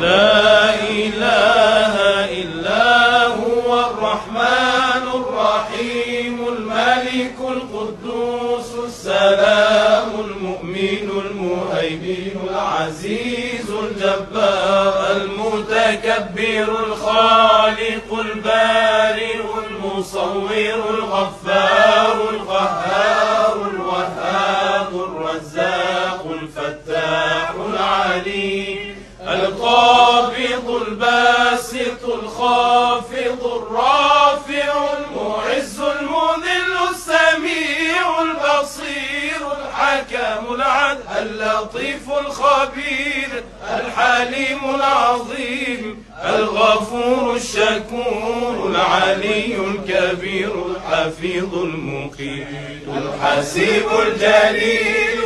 لا إله إلا هو الرحمن الرحيم الملك القدوس السلام المؤمن المهيمن العزيز الجبار المتكبر الخالق البارئ المصور الغفار القهار الوهاب الرزاق الفتاح العليم القابض الباسط الخافض الرافع المعز المذل السميع البصير الحكم العدل اللطيف الخبير الحليم العظيم الغفور الشكور العلي الكبير الحفيظ المقيم الحسيب الجليل